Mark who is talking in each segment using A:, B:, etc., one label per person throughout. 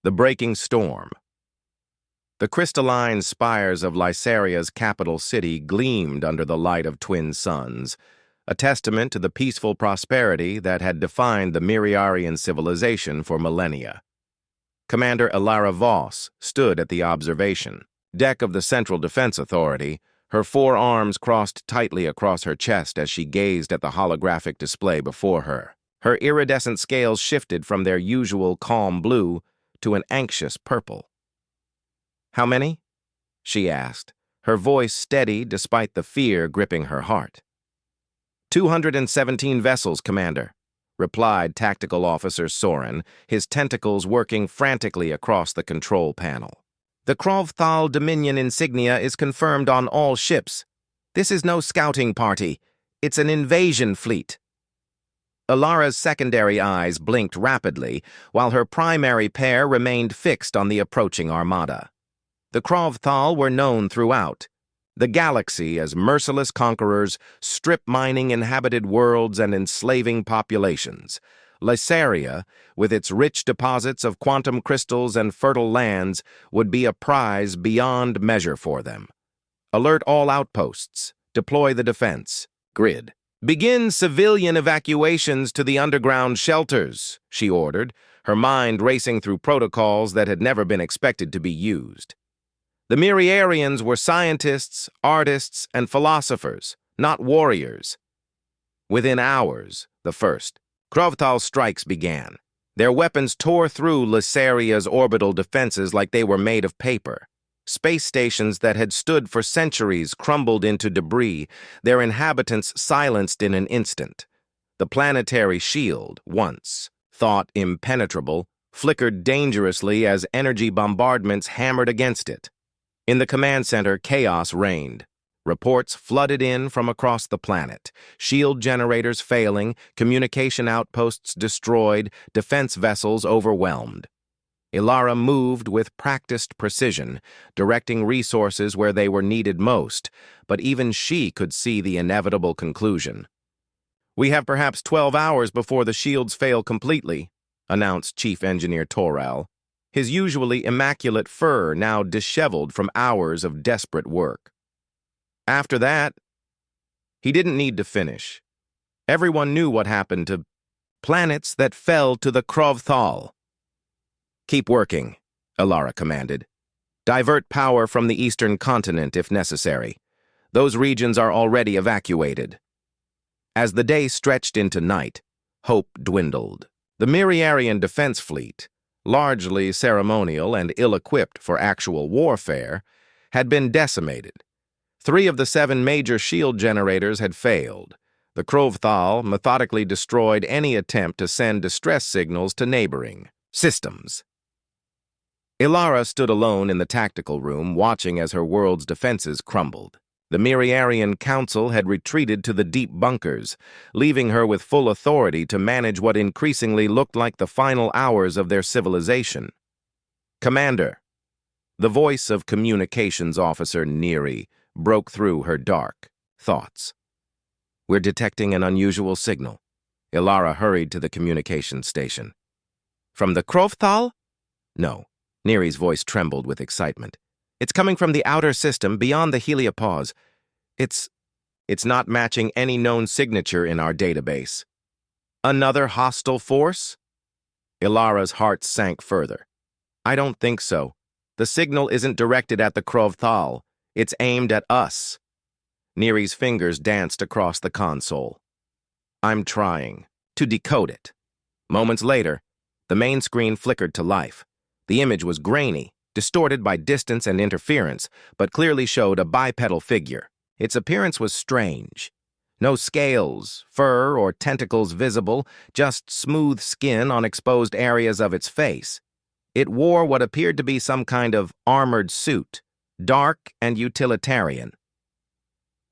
A: The breaking storm. The crystalline spires of Lysaria's capital city gleamed under the light of twin suns, a testament to the peaceful prosperity that had defined the Miriarian civilization for millennia. Commander Ilara Voss stood at the observation deck of the Central Defense Authority, her forearms crossed tightly across her chest as she gazed at the holographic display before her. Her iridescent scales shifted from their usual calm blue to an anxious purple. "How many?" she asked, her voice steady despite the fear gripping her heart. 217 vessels, Commander," replied Tactical Officer Soren, his tentacles working frantically across the control panel. "The Krovthal Dominion insignia is confirmed on all ships. This is no scouting party. It's an invasion fleet." Ilara's secondary eyes blinked rapidly, while her primary pair remained fixed on the approaching armada. The Krovthal were known throughout the galaxy as merciless conquerors, strip-mining inhabited worlds and enslaving populations. Lysaria, with its rich deposits of quantum crystals and fertile lands, would be a prize beyond measure for them. "Alert all outposts. Deploy the defense grid. Begin civilian evacuations to the underground shelters," she ordered, her mind racing through protocols that had never been expected to be used. The Miriarians were scientists, artists, and philosophers, not warriors. Within hours, the first Krovthal strikes began. Their weapons tore through Lysaria's orbital defenses like they were made of paper. Space stations that had stood for centuries crumbled into debris, their inhabitants silenced in an instant. The planetary shield, once thought impenetrable, flickered dangerously as energy bombardments hammered against it. In the command center, chaos reigned. Reports flooded in from across the planet, shield generators failing, communication outposts destroyed, defense vessels overwhelmed. Ilara moved with practiced precision, directing resources where they were needed most, but even she could see the inevitable conclusion. "We have perhaps 12 hours before the shields fail completely," announced Chief Engineer Toral, his usually immaculate fur now disheveled from hours of desperate work. After that, he didn't need to finish. Everyone knew what happened to planets that fell to the Krovthal. "Keep working," Ilara commanded. "Divert power from the eastern continent if necessary. Those regions are already evacuated." As the day stretched into night, hope dwindled. The Miriarian defense fleet, largely ceremonial and ill-equipped for actual warfare, had been decimated. 3 of the 7 major shield generators had failed. The Krovthal methodically destroyed any attempt to send distress signals to neighboring systems. Ilara stood alone in the tactical room, watching as her world's defenses crumbled. The Miriarian Council had retreated to the deep bunkers, leaving her with full authority to manage what increasingly looked like the final hours of their civilization. "Commander," the voice of Communications Officer Neri broke through her dark thoughts. "We're detecting an unusual signal." Ilara hurried to the communications station. "From the Krovthal?" "No." Neri's voice trembled with excitement. "It's coming from the outer system, beyond the heliopause. It's not matching any known signature in our database." "Another hostile force?" Ilara's heart sank further. "I don't think so. The signal isn't directed at the Krovthal. It's aimed at us." Neri's fingers danced across the console. "I'm trying to decode it." Moments later, the main screen flickered to life. The image was grainy, distorted by distance and interference, but clearly showed a bipedal figure. Its appearance was strange. No scales, fur, or tentacles visible, just smooth skin on exposed areas of its face. It wore what appeared to be some kind of armored suit, dark and utilitarian.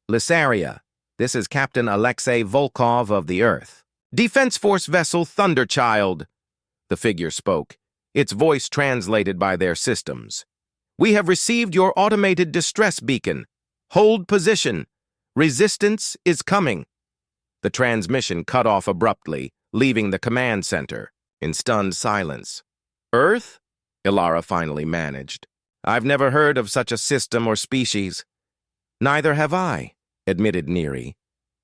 A: "Lysaria, this is Captain Alexei Volkov of the Earth." "Defense Force vessel Thunderchild," the figure spoke, its voice translated by their systems. "We have received your automated distress beacon. Hold position. Resistance is coming." The transmission cut off abruptly, leaving the command center in stunned silence. "Earth?" Ilara finally managed. "I've never heard of such a system or species." "Neither have I," admitted Neri.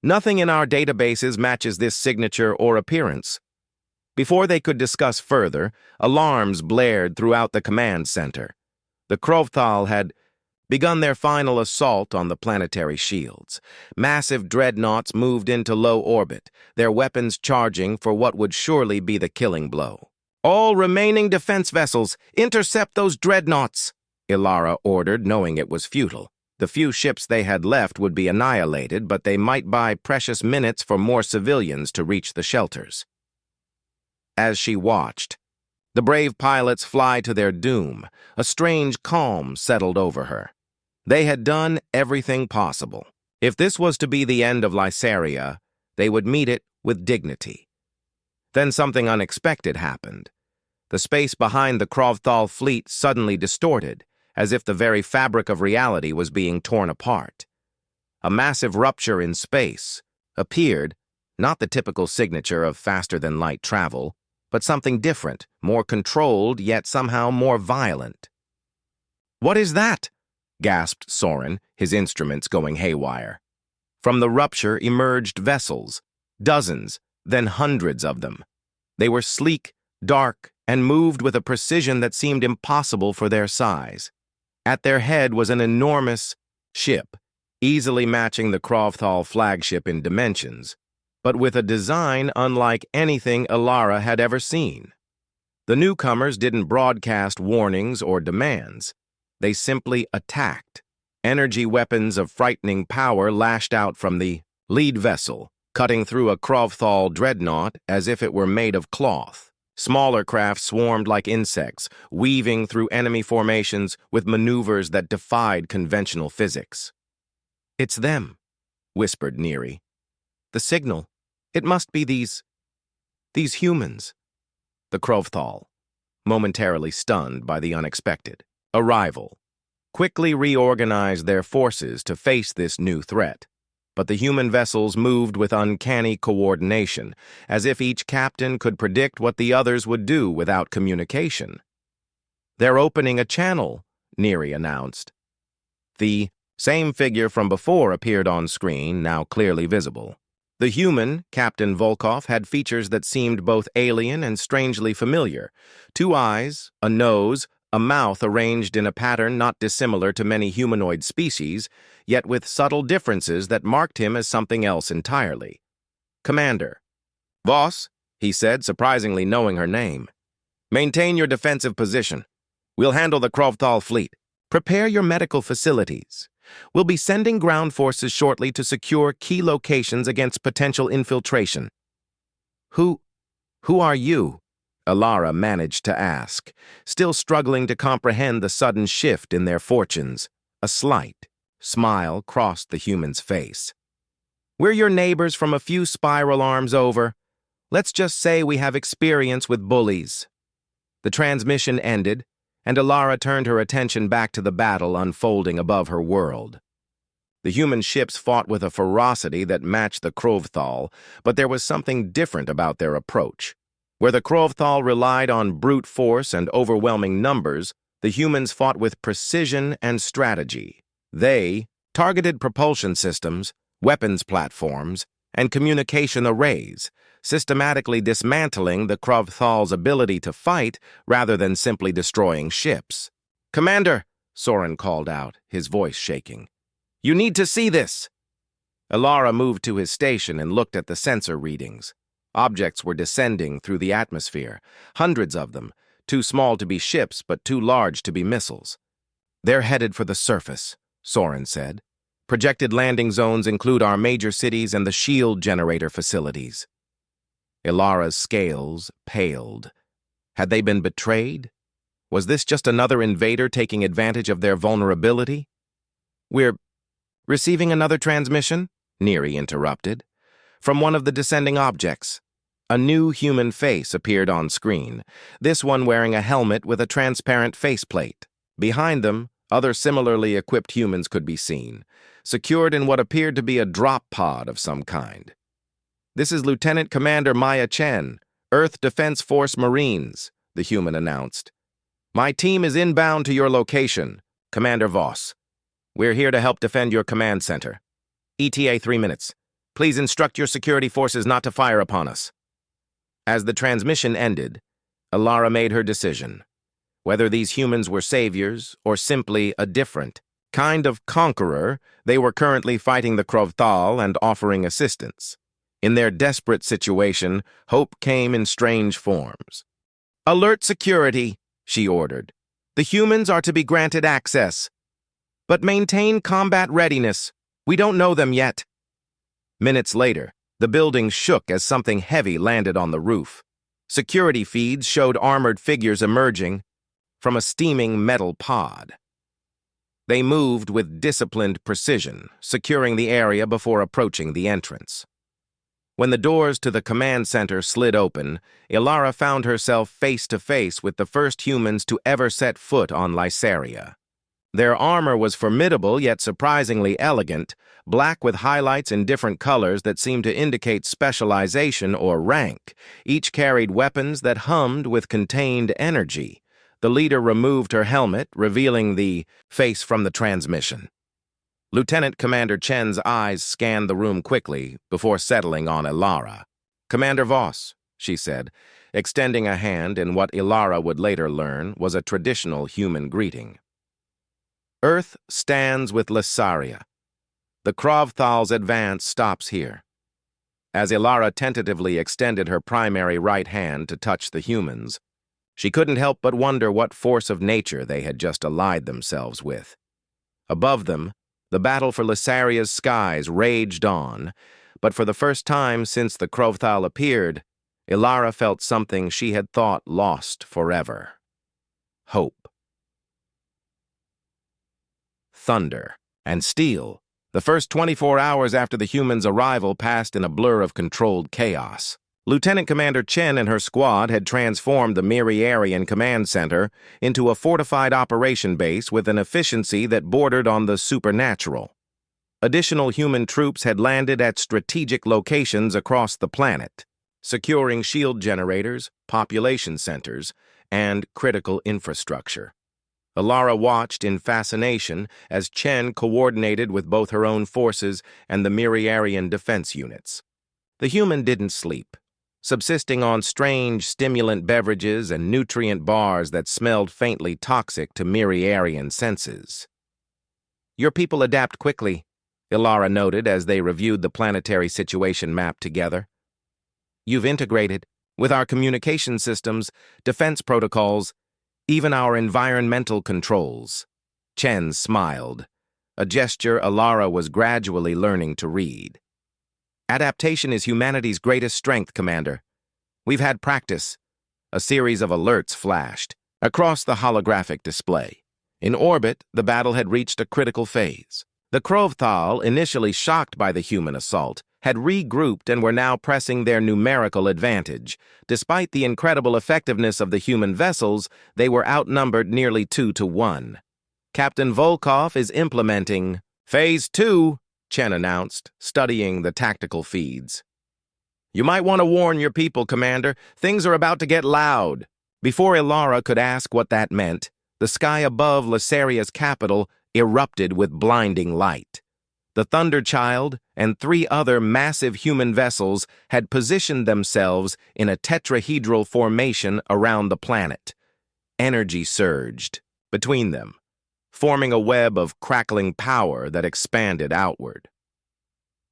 A: "Nothing in our databases matches this signature or appearance." Before they could discuss further, alarms blared throughout the command center. The Krovthal had begun their final assault on the planetary shields. Massive dreadnoughts moved into low orbit, their weapons charging for what would surely be the killing blow. "All remaining defense vessels, intercept those dreadnoughts," Ilara ordered, knowing it was futile. The few ships they had left would be annihilated, but they might buy precious minutes for more civilians to reach the shelters. As she watched, the brave pilots fly to their doom. A strange calm settled over her. They had done everything possible. If this was to be the end of Lysaria, they would meet it with dignity. Then something unexpected happened. The space behind the Krovthal fleet suddenly distorted, as if the very fabric of reality was being torn apart. A massive rupture in space appeared, not the typical signature of faster-than-light travel, but something different, more controlled, yet somehow more violent. "What is that?" gasped Soren, his instruments going haywire. From the rupture emerged vessels, dozens, then hundreds of them. They were sleek, dark, and moved with a precision that seemed impossible for their size. At their head was an enormous ship, easily matching the Krovthal flagship in dimensions, but with a design unlike anything Ilara had ever seen. The newcomers didn't broadcast warnings or demands. They simply attacked. Energy weapons of frightening power lashed out from the lead vessel, cutting through a Krovthal dreadnought as if it were made of cloth. Smaller craft swarmed like insects, weaving through enemy formations with maneuvers that defied conventional physics. "It's them," whispered Neri. "The signal. It must be these humans." The Krovthal, momentarily stunned by the unexpected arrival, quickly reorganized their forces to face this new threat. But the human vessels moved with uncanny coordination, as if each captain could predict what the others would do without communication. "They're opening a channel," Neri announced. The same figure from before appeared on screen, now clearly visible. The human, Captain Volkov, had features that seemed both alien and strangely familiar. 2 eyes, a nose, a mouth arranged in a pattern not dissimilar to many humanoid species, yet with subtle differences that marked him as something else entirely. "Commander." "Voss," he said, surprisingly knowing her name. "Maintain your defensive position. We'll handle the Krovthal fleet. Prepare your medical facilities. We'll be sending ground forces shortly to secure key locations against potential infiltration." Who are you?" Ilara managed to ask, still struggling to comprehend the sudden shift in their fortunes. A slight smile crossed the human's face. "We're your neighbors from a few spiral arms over. Let's just say we have experience with bullies." The transmission ended, and Ilara turned her attention back to the battle unfolding above her world. The human ships fought with a ferocity that matched the Krovthal, but there was something different about their approach. Where the Krovthal relied on brute force and overwhelming numbers, the humans fought with precision and strategy. They targeted propulsion systems, weapons platforms, and communication arrays, systematically dismantling the Krovthal's ability to fight rather than simply destroying ships. "Commander," Soren called out, his voice shaking. "You need to see this." Ilara moved to his station and looked at the sensor readings. Objects were descending through the atmosphere, hundreds of them, too small to be ships but too large to be missiles. "They're headed for the surface," Soren said. "Projected landing zones include our major cities and the shield generator facilities." Ilara's scales paled. Had they been betrayed? Was this just another invader taking advantage of their vulnerability? "We're receiving another transmission," Neri interrupted. "From one of the descending objects." A new human face appeared on screen, this one wearing a helmet with a transparent faceplate. Behind them, other similarly equipped humans could be seen, secured in what appeared to be a drop pod of some kind. "This is Lieutenant Commander Maya Chen, Earth Defense Force Marines," the human announced. My team is inbound to your location, Commander Voss. We're here to help defend your command center. ETA 3 minutes. Please instruct your security forces not to fire upon us. As the transmission ended, Alara made her decision. Whether these humans were saviors or simply a different kind of conqueror, they were currently fighting the Krovthal and offering assistance. In their desperate situation, hope came in strange forms. Alert security, she ordered. The humans are to be granted access. But maintain combat readiness. We don't know them yet. Minutes later, the building shook as something heavy landed on the roof. Security feeds showed armored figures emerging from a steaming metal pod. They moved with disciplined precision, securing the area before approaching the entrance. When the doors to the command center slid open, Ilara found herself face to face with the first humans to ever set foot on Lysaria. Their armor was formidable yet surprisingly elegant, black with highlights in different colors that seemed to indicate specialization or rank. Each carried weapons that hummed with contained energy. The leader removed her helmet, revealing the face from the transmission. Lieutenant Commander Chen's eyes scanned the room quickly before settling on Ilara. "Commander Voss," she said, extending a hand in what Ilara would later learn was a traditional human greeting. "Earth stands with Lysaria. The Krovthal's advance stops here." As Ilara tentatively extended her primary right hand to touch the humans, she couldn't help but wonder what force of nature they had just allied themselves with. Above them, the battle for Lysaria's skies raged on, but for the first time since the Krovthal appeared, Ilara felt something she had thought lost forever. Hope. Thunder and steel. The first 24 hours after the humans' arrival passed in a blur of controlled chaos. Lieutenant Commander Chen and her squad had transformed the Miriarian Command Center into a fortified operation base with an efficiency that bordered on the supernatural. Additional human troops had landed at strategic locations across the planet, securing shield generators, population centers, and critical infrastructure. Ilara watched in fascination as Chen coordinated with both her own forces and the Miriarian defense units. The human didn't sleep, subsisting on strange stimulant beverages and nutrient bars that smelled faintly toxic to Miriarian senses. "Your people adapt quickly," Ilara noted as they reviewed the planetary situation map together. "You've integrated with our communication systems, defense protocols, even our environmental controls." Chen smiled, a gesture Ilara was gradually learning to read. "Adaptation is humanity's greatest strength, Commander. We've had practice." A series of alerts flashed across the holographic display. In orbit, the battle had reached a critical phase. The Krovthal, initially shocked by the human assault, had regrouped and were now pressing their numerical advantage. Despite the incredible effectiveness of the human vessels, they were outnumbered nearly 2-1. "Captain Volkov is implementing Phase 2, Chen announced, studying the tactical feeds. "You might want to warn your people, Commander. Things are about to get loud." Before Ilara could ask what that meant, the sky above Lysaria's capital erupted with blinding light. The Thunder Child and 3 other massive human vessels had positioned themselves in a tetrahedral formation around the planet. Energy surged between them, forming a web of crackling power that expanded outward.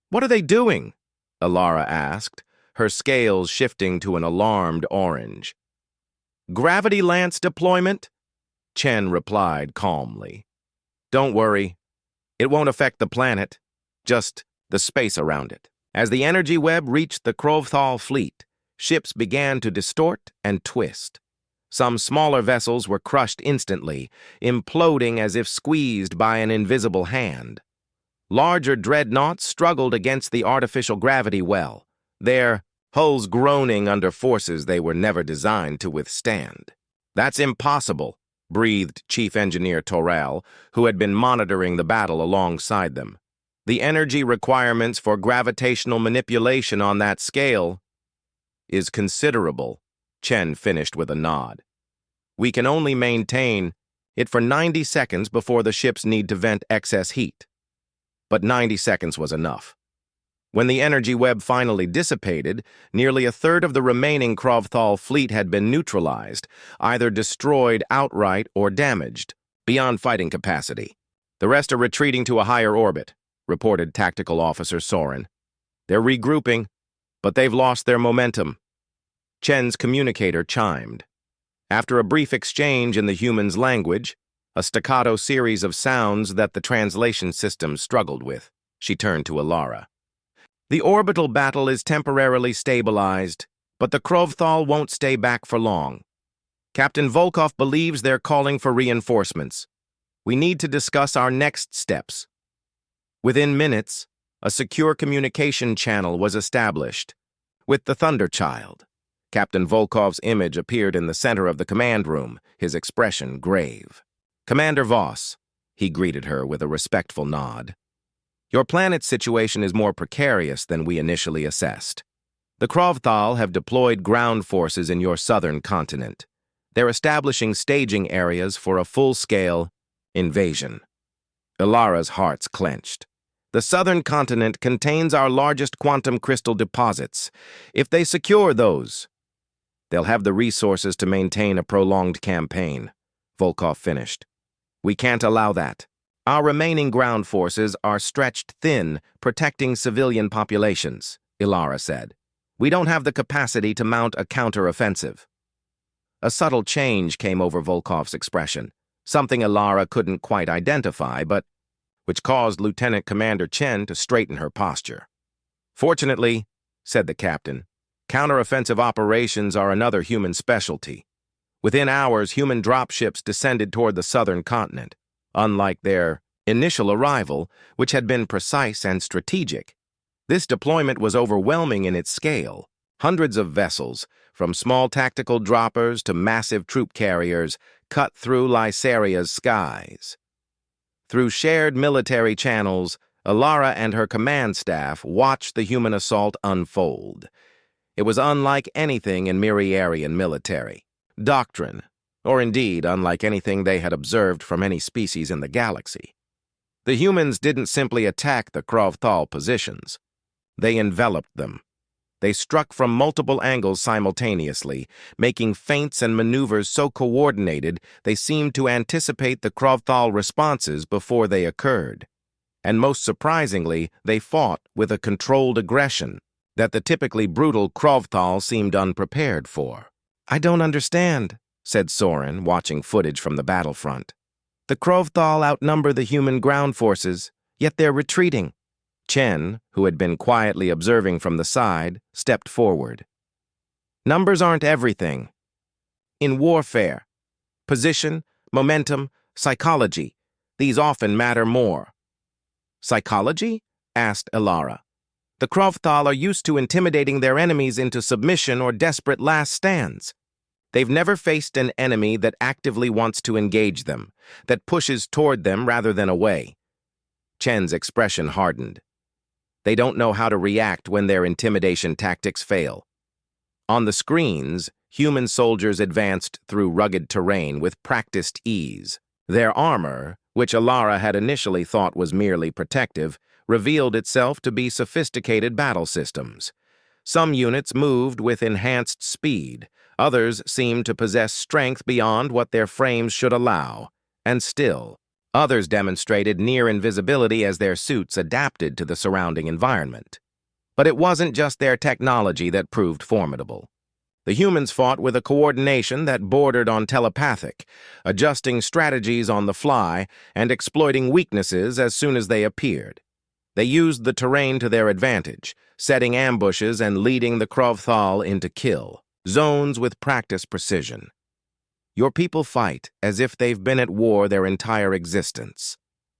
A: "What are they doing?" Ilara asked, her scales shifting to an alarmed orange. "Gravity lance deployment?" Chen replied calmly. "Don't worry. It won't affect the planet, just the space around it." As the energy web reached the Krovthal fleet, ships began to distort and twist. Some smaller vessels were crushed instantly, imploding as if squeezed by an invisible hand. Larger dreadnoughts struggled against the artificial gravity well, their hulls groaning under forces they were never designed to withstand. "That's impossible," breathed Chief Engineer Torel, who had been monitoring the battle alongside them. "The energy requirements for gravitational manipulation on that scale is considerable," Chen finished with a nod. We can only maintain it for 90 seconds before the ships need to vent excess heat. But 90 seconds was enough. When the energy web finally dissipated, nearly a third of the remaining Krovthal fleet had been neutralized, either destroyed outright or damaged, beyond fighting capacity. The rest are retreating to a higher orbit, reported Tactical Officer Soren. They're regrouping, but they've lost their momentum. Chen's communicator chimed. After a brief exchange in the human's language, a staccato series of sounds that the translation system struggled with, she turned to Alara. The orbital battle is temporarily stabilized, but the Krovthal won't stay back for long. Captain Volkov believes they're calling for reinforcements. We need to discuss our next steps. Within minutes, a secure communication channel was established. With the Thunderchild, Captain Volkov's image appeared in the center of the command room, his expression grave. "Commander Voss," he greeted her with a respectful nod. "Your planet's situation is more precarious than we initially assessed. The Krovthal have deployed ground forces in your southern continent. They're establishing staging areas for a full-scale invasion." Ilara's hearts clenched. "The southern continent contains our largest quantum crystal deposits. If they secure those, they'll have the resources to maintain a prolonged campaign," Volkov finished. "We can't allow that. Our remaining ground forces are stretched thin, protecting civilian populations," Ilara said. "We don't have the capacity to mount a counter-offensive." A subtle change came over Volkov's expression, something Ilara couldn't quite identify, but which caused Lieutenant Commander Chen to straighten her posture. "Fortunately," said the captain, "counter-offensive operations are another human specialty. Within hours, human dropships descended toward the southern continent. Unlike their initial arrival, which had been precise and strategic, this deployment was overwhelming in its scale. Hundreds of vessels, from small tactical droppers to massive troop carriers, cut through Lysaria's skies. Through shared military channels, Ilara and her command staff watched the human assault unfold. It was unlike anything in Miriarian military doctrine, or indeed unlike anything they had observed from any species in the galaxy. The humans didn't simply attack the Krovthal positions. They enveloped them. They struck from multiple angles simultaneously, making feints and maneuvers so coordinated they seemed to anticipate the Krovthal responses before they occurred. And most surprisingly, they fought with a controlled aggression that the typically brutal Krovthal seemed unprepared for. "I don't understand," said Soren, watching footage from the battlefront. "The Krovthal outnumber the human ground forces, yet they're retreating." Chen, who had been quietly observing from the side, stepped forward. "Numbers aren't everything. In warfare, position, momentum, psychology, these often matter more." "Psychology?" asked Ilara. "The Krovthal are used to intimidating their enemies into submission or desperate last stands. They've never faced an enemy that actively wants to engage them, that pushes toward them rather than away." Chen's expression hardened. "They don't know how to react when their intimidation tactics fail." On the screens, human soldiers advanced through rugged terrain with practiced ease. Their armor, which Ilara had initially thought was merely protective, revealed itself to be sophisticated battle systems. Some units moved with enhanced speed, others seemed to possess strength beyond what their frames should allow, and still, others demonstrated near invisibility as their suits adapted to the surrounding environment. But it wasn't just their technology that proved formidable. The humans fought with a coordination that bordered on telepathic, adjusting strategies on the fly and exploiting weaknesses as soon as they appeared. They used the terrain to their advantage, setting ambushes and leading the Krovthal into kill zones with practiced precision. "Your people fight as if they've been at war their entire existence,"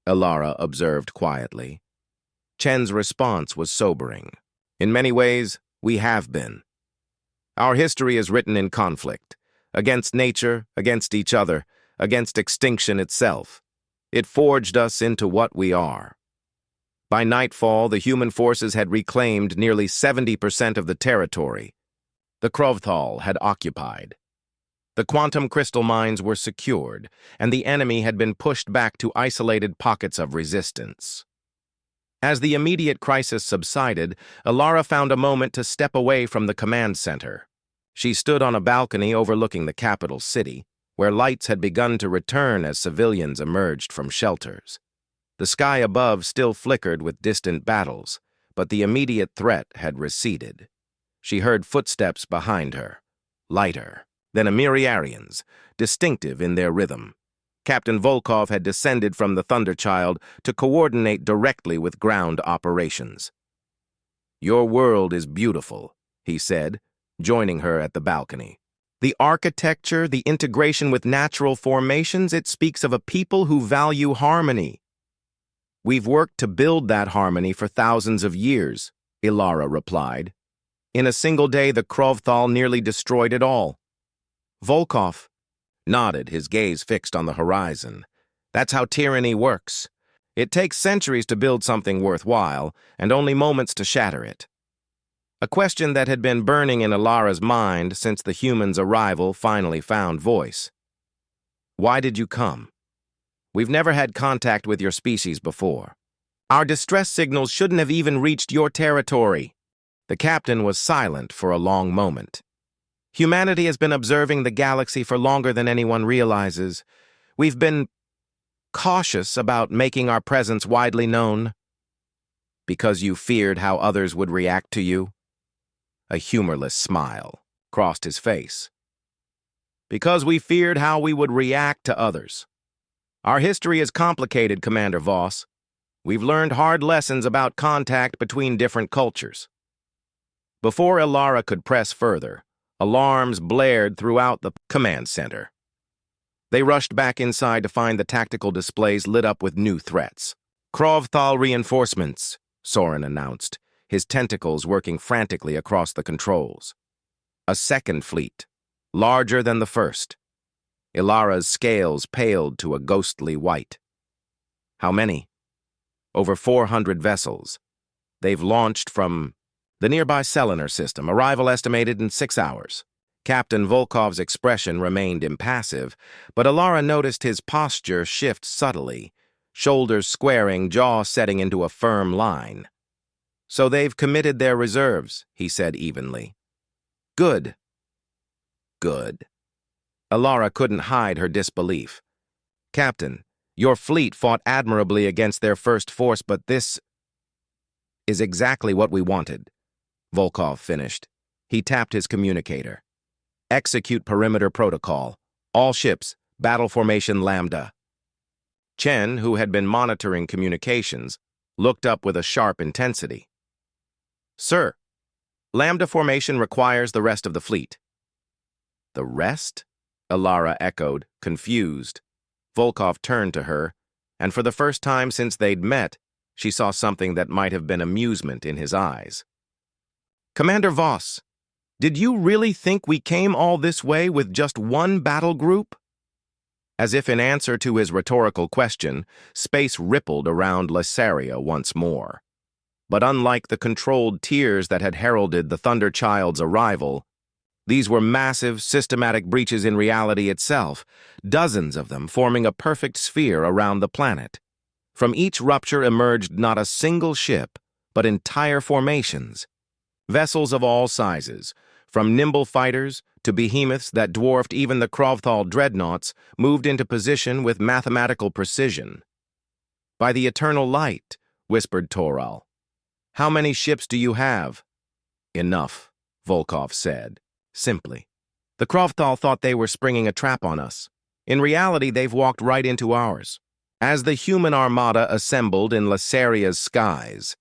A: Ilara observed quietly. Chen's response was sobering. "In many ways, we have been. Our history is written in conflict, against nature, against each other, against extinction itself. It forged us into what we are." By nightfall, the human forces had reclaimed nearly 70% of the territory the Krovthal had occupied. The quantum crystal mines were secured, and the enemy had been pushed back to isolated pockets of resistance. As the immediate crisis subsided, Alara found a moment to step away from the command center. She stood on a balcony overlooking the capital city, where lights had begun to return as civilians emerged from shelters. The sky above still flickered with distant battles, but the immediate threat had receded. She heard footsteps behind her, lighter than Amiriarians, distinctive in their rhythm. Captain Volkov had descended from the Thunderchild to coordinate directly with ground operations. "Your world is beautiful," he said, joining her at the balcony. "The architecture, the integration with natural formations, it speaks of a people who value harmony." "We've worked to build that harmony for thousands of years," Ilara replied. "In a single day, the Krovthal nearly destroyed it all." Volkov nodded, his gaze fixed on the horizon. "That's how tyranny works. It takes centuries to build something worthwhile, and only moments to shatter it." A question that had been burning in Ilara's mind since the humans' arrival finally found voice. "Why did you come? We've never had contact with your species before. Our distress signals shouldn't have even reached your territory." The captain was silent for a long moment. "Humanity has been observing the galaxy for longer than anyone realizes. We've been cautious about making our presence widely known." "Because you feared how others would react to you?" A humorless smile crossed his face. "Because we feared how we would react to others. Our history is complicated, Commander Voss. We've learned hard lessons about contact between different cultures." Before Ilara could press further, alarms blared throughout the command center. They rushed back inside to find the tactical displays lit up with new threats. "Krovthal reinforcements," Soren announced, his tentacles working frantically across the controls. A second fleet, larger than the first. Ilara's scales paled to a ghostly white. "How many?" "Over 400 vessels. They've launched from the nearby Selenar system, arrival estimated in 6 hours. Captain Volkov's expression remained impassive, but Ilara noticed his posture shift subtly, shoulders squaring, jaw setting into a firm line. "So they've committed their reserves," he said evenly. "Good." "Good." Ilara couldn't hide her disbelief. "Captain, your fleet fought admirably against their first force, but this is exactly what we wanted," Volkov finished. He tapped his communicator. "Execute perimeter protocol. All ships, battle formation Lambda." Chen, who had been monitoring communications, looked up with a sharp intensity. "Sir, Lambda formation requires the rest of the fleet." "The rest?" Ilara echoed, confused. Volkov turned to her, and for the first time since they'd met, she saw something that might have been amusement in his eyes. "Commander Voss, did you really think we came all this way with just one battle group?" As if in answer to his rhetorical question, space rippled around Lasaria once more. But unlike the controlled tears that had heralded the Thunderchild's arrival, these were massive, systematic breaches in reality itself, dozens of them forming a perfect sphere around the planet. From each rupture emerged not a single ship, but entire formations. Vessels of all sizes, from nimble fighters to behemoths that dwarfed even the Krovthal dreadnoughts, moved into position with mathematical precision. "By the eternal light," whispered Toral. "How many ships do you have?" "Enough," Volkov said, simply. "The Krovthal thought they were springing a trap on us. In reality, they've walked right into ours." As the human armada assembled in Lasaria's skies,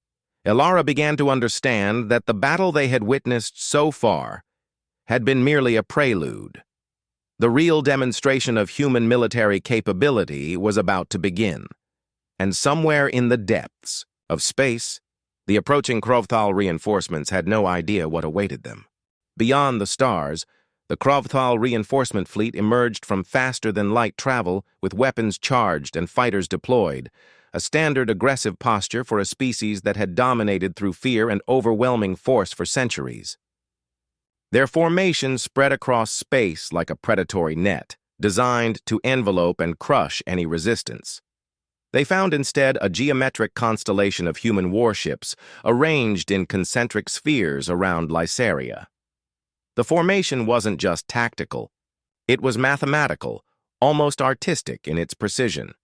A: Ilara began to understand that the battle they had witnessed so far had been merely a prelude. The real demonstration of human military capability was about to begin, and somewhere in the depths of space, the approaching Krovthal reinforcements had no idea what awaited them. Beyond the stars, the Krovthal reinforcement fleet emerged from faster-than-light travel with weapons charged and fighters deployed, a standard aggressive posture for a species that had dominated through fear and overwhelming force for centuries. Their formation spread across space like a predatory net, designed to envelope and crush any resistance. They found instead a geometric constellation of human warships arranged in concentric spheres around Lysaria. The formation wasn't just tactical, it was mathematical, almost artistic in its precision.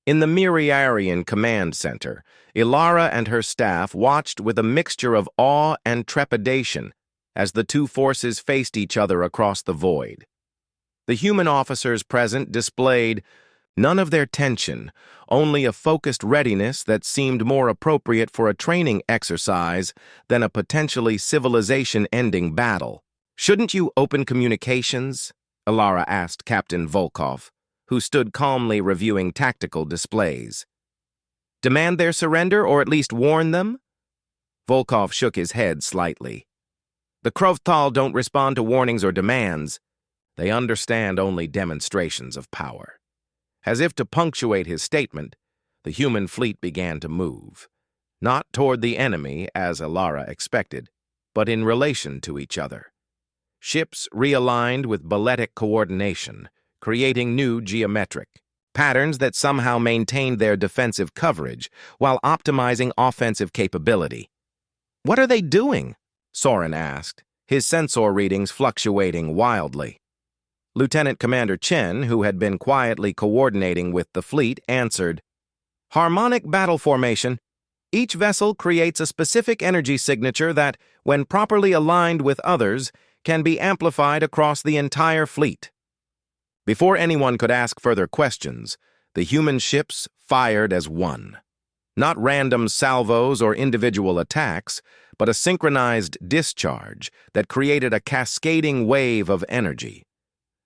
A: In the Miriarian Command Center, Ilara and her staff watched with a mixture of awe and trepidation as the two forces faced each other across the void. The human officers present displayed none of their tension, only a focused readiness that seemed more appropriate for a training exercise than a potentially civilization-ending battle. "Shouldn't you open communications?" Ilara asked Captain Volkov, who stood calmly reviewing tactical displays. "Demand their surrender or at least warn them?" Volkov shook his head slightly. "The Krovthal don't respond to warnings or demands. They understand only demonstrations of power." As if to punctuate his statement, the human fleet began to move, not toward the enemy, as Ilara expected, but in relation to each other. Ships realigned with balletic coordination, creating new geometric patterns that somehow maintained their defensive coverage while optimizing offensive capability. "What are they doing?" Soren asked, his sensor readings fluctuating wildly. Lieutenant Commander Chen, who had been quietly coordinating with the fleet, answered, "Harmonic battle formation. Each vessel creates a specific energy signature that, when properly aligned with others, can be amplified across the entire fleet." Before anyone could ask further questions, the human ships fired as one. Not random salvos or individual attacks, but a synchronized discharge that created a cascading wave of energy.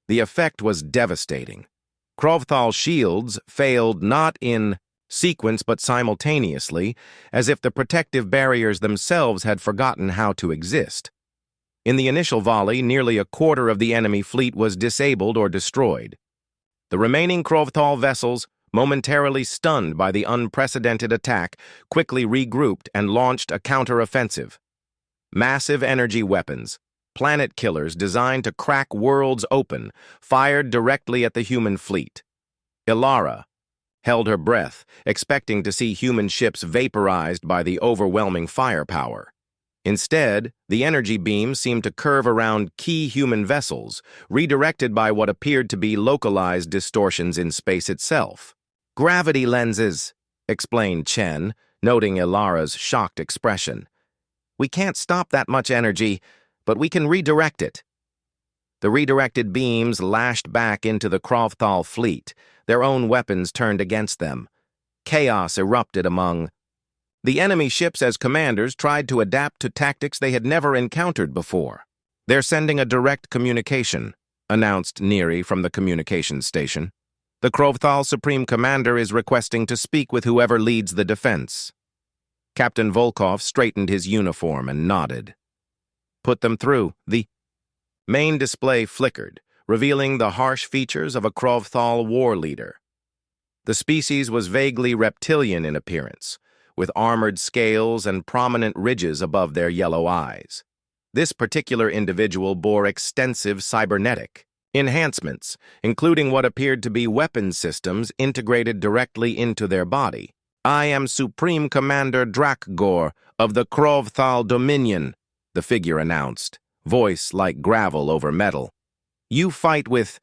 A: The effect was devastating. Krovthal shields failed not in sequence but simultaneously, as if the protective barriers themselves had forgotten how to exist. In the initial volley, nearly a quarter of the enemy fleet was disabled or destroyed. The remaining Krovthal vessels, momentarily stunned by the unprecedented attack, quickly regrouped and launched a counter-offensive. Massive energy weapons, planet killers designed to crack worlds open, fired directly at the human fleet. Ilara held her breath, expecting to see human ships vaporized by the overwhelming firepower. Instead, the energy beams seemed to curve around key human vessels, redirected by what appeared to be localized distortions in space itself. "Gravity lenses," explained Chen, noting Ilara's shocked expression. "We can't stop that much energy, but we can redirect it." The redirected beams lashed back into the Krovthal fleet, their own weapons turned against them. Chaos erupted among the enemy ships as commanders tried to adapt to tactics they had never encountered before. "They're sending a direct communication," announced Neri from the communications station. "The Krovthal Supreme Commander is requesting to speak with whoever leads the defense." Captain Volkov straightened his uniform and nodded. "Put them through." The main display flickered, revealing the harsh features of a Krovthal war leader. The species was vaguely reptilian in appearance, with armored scales and prominent ridges above their yellow eyes. This particular individual bore extensive cybernetic enhancements, including what appeared to be weapon systems integrated directly into their body. "I am Supreme Commander Drakgor of the Krovthal Dominion," the figure announced, voice like gravel over metal. "You fight with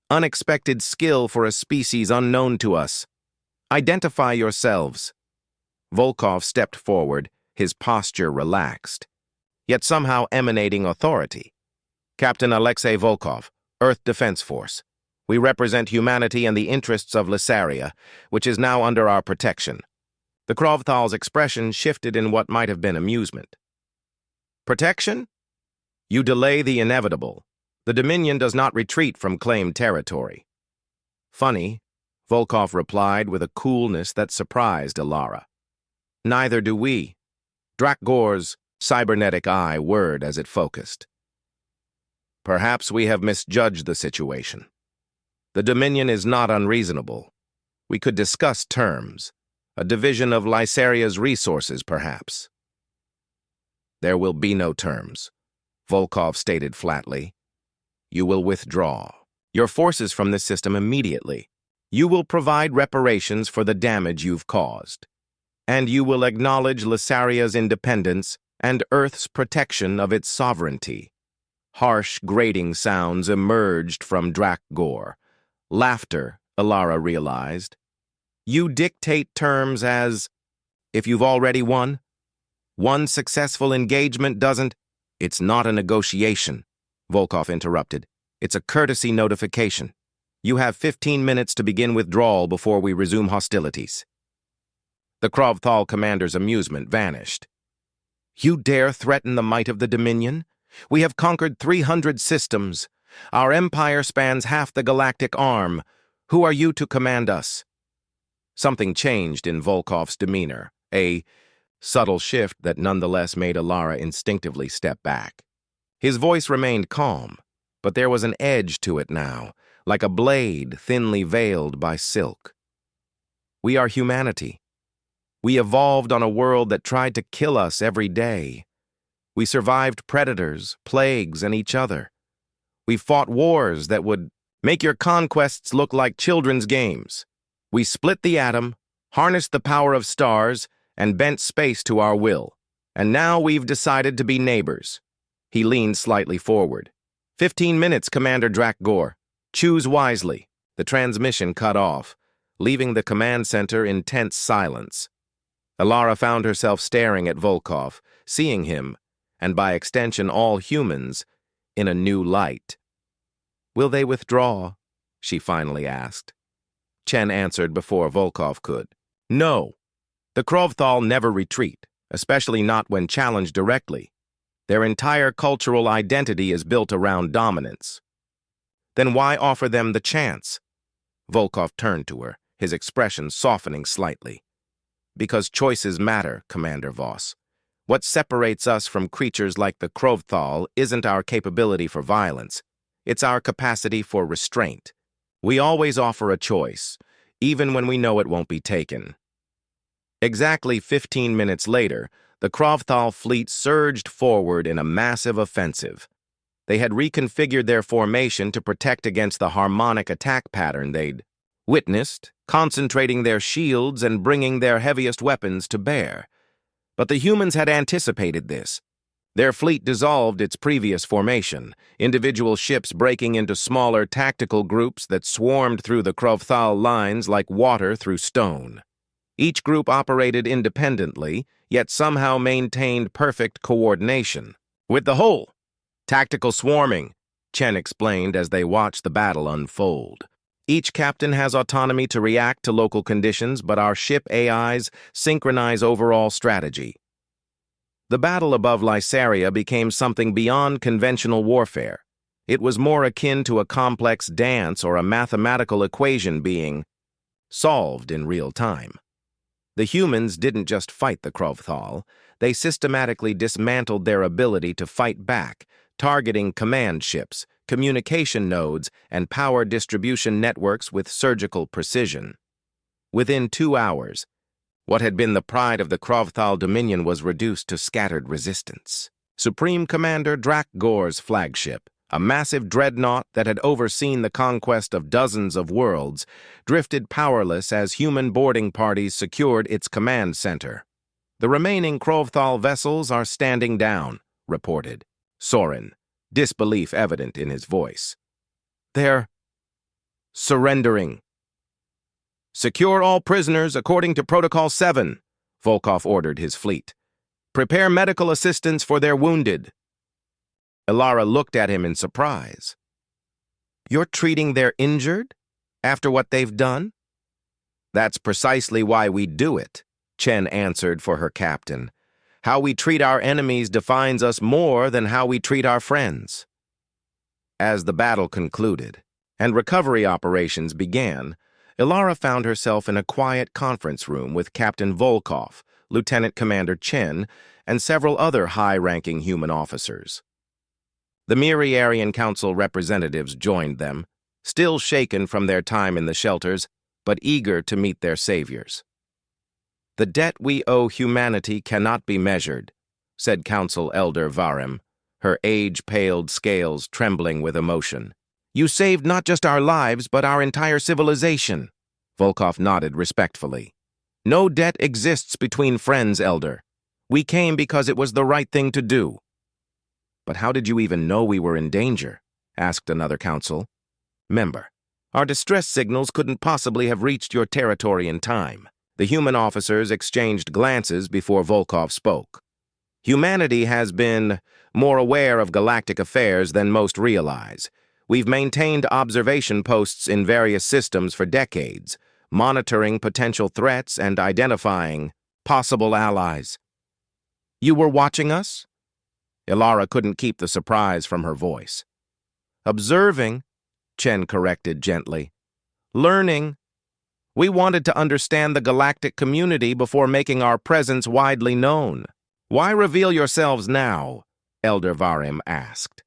A: unexpected skill for a species unknown to us. Identify yourselves." Volkov stepped forward, his posture relaxed, yet somehow emanating authority. "Captain Alexei Volkov, Earth Defense Force. We represent humanity and the interests of Lysaria, which is now under our protection." The Krovthal's expression shifted in what might have been amusement. "Protection? You delay the inevitable. The Dominion does not retreat from claimed territory." "Funny," Volkov replied with a coolness that surprised Ilara. "Neither do we." Drakgor's cybernetic eye whirred as it focused. "Perhaps we have misjudged the situation. The Dominion is not unreasonable. We could discuss terms. A division of Lysaria's resources, perhaps." "There will be no terms," Volkov stated flatly. You will withdraw your forces from this system immediately. You will provide reparations for the damage you've caused. And you will acknowledge Lysaria's independence and Earth's protection of its sovereignty. Harsh, grating sounds emerged from Drakgor. Laughter, Alara realized. You dictate terms as, if you've already won. One successful engagement doesn't. It's not a negotiation, Volkov interrupted. It's a courtesy notification. You have 15 minutes to begin withdrawal before we resume hostilities. The Krovthal commander's amusement vanished. You dare threaten the might of the Dominion? We have conquered 300 systems. Our empire spans half the galactic arm. Who are you to command us? Something changed in Volkov's demeanor, a subtle shift that nonetheless made Alara instinctively step back. His voice remained calm, but there was an edge to it now, like a blade thinly veiled by silk. We are humanity. We evolved on a world that tried to kill us every day. We survived predators, plagues, and each other. We fought wars that would make your conquests look like children's games. We split the atom, harnessed the power of stars, and bent space to our will. And now we've decided to be neighbors. He leaned slightly forward. 15 minutes, Commander Drakgor. Choose wisely. The transmission cut off, leaving the command center in tense silence. Alara found herself staring at Volkov, seeing him, and by extension all humans, in a new light. Will they withdraw? She finally asked. Chen answered before Volkov could. No. The Krovthal never retreat, especially not when challenged directly. Their entire cultural identity is built around dominance. Then why offer them the chance? Volkov turned to her, his expression softening slightly. Because choices matter, Commander Voss. What separates us from creatures like the Krovthal isn't our capability for violence. It's our capacity for restraint. We always offer a choice, even when we know it won't be taken. Exactly 15 minutes later, the Krovthal fleet surged forward in a massive offensive. They had reconfigured their formation to protect against the harmonic attack pattern they'd witnessed, concentrating their shields and bringing their heaviest weapons to bear. But the humans had anticipated this. Their fleet dissolved its previous formation, individual ships breaking into smaller tactical groups that swarmed through the Krovthal lines like water through stone. Each group operated independently, yet somehow maintained perfect coordination. With the whole, tactical swarming, Chen explained as they watched the battle unfold. Each captain has autonomy to react to local conditions, but our ship AIs synchronize overall strategy. The battle above Lysaria became something beyond conventional warfare. It was more akin to a complex dance or a mathematical equation being solved in real time. The humans didn't just fight the Krovthal, they systematically dismantled their ability to fight back, targeting command ships, communication nodes, and power distribution networks with surgical precision. Within 2 hours, what had been the pride of the Krovthal Dominion was reduced to scattered resistance. Supreme Commander Drakgor's flagship, a massive dreadnought that had overseen the conquest of dozens of worlds, drifted powerless as human boarding parties secured its command center. The remaining Krovthal vessels are standing down, reported Soren, disbelief evident in his voice. They're surrendering. Secure all prisoners according to Protocol 7, Volkov ordered his fleet. Prepare medical assistance for their wounded. Alara looked at him in surprise. You're treating their injured after what they've done? That's precisely why we do it, Chen answered for her captain. How we treat our enemies defines us more than how we treat our friends. As the battle concluded and recovery operations began, Alara found herself in a quiet conference room with Captain Volkov, Lieutenant Commander Chen, and several other high-ranking human officers. The Miriarian Council representatives joined them, still shaken from their time in the shelters, but eager to meet their saviors. The debt we owe humanity cannot be measured, said Council Elder Varem. her age-paled scales trembling with emotion. "You saved not just our lives, but our entire civilization." Volkov nodded respectfully. "No debt exists between friends, Elder. We came because it was the right thing to do." "But how did you even know we were in danger?" asked another council member. "Our distress signals couldn't possibly have reached your territory in time." The human officers exchanged glances before Volkov spoke. "Humanity has been more aware of galactic affairs than most realize. We've maintained observation posts in various systems for decades, monitoring potential threats and identifying possible allies." "You were watching us?" Ilara couldn't keep the surprise from her voice. "Observing," Chen corrected gently. "Learning. We wanted to understand the galactic community before making our presence widely known." "Why reveal yourselves now?" Elder Varim asked.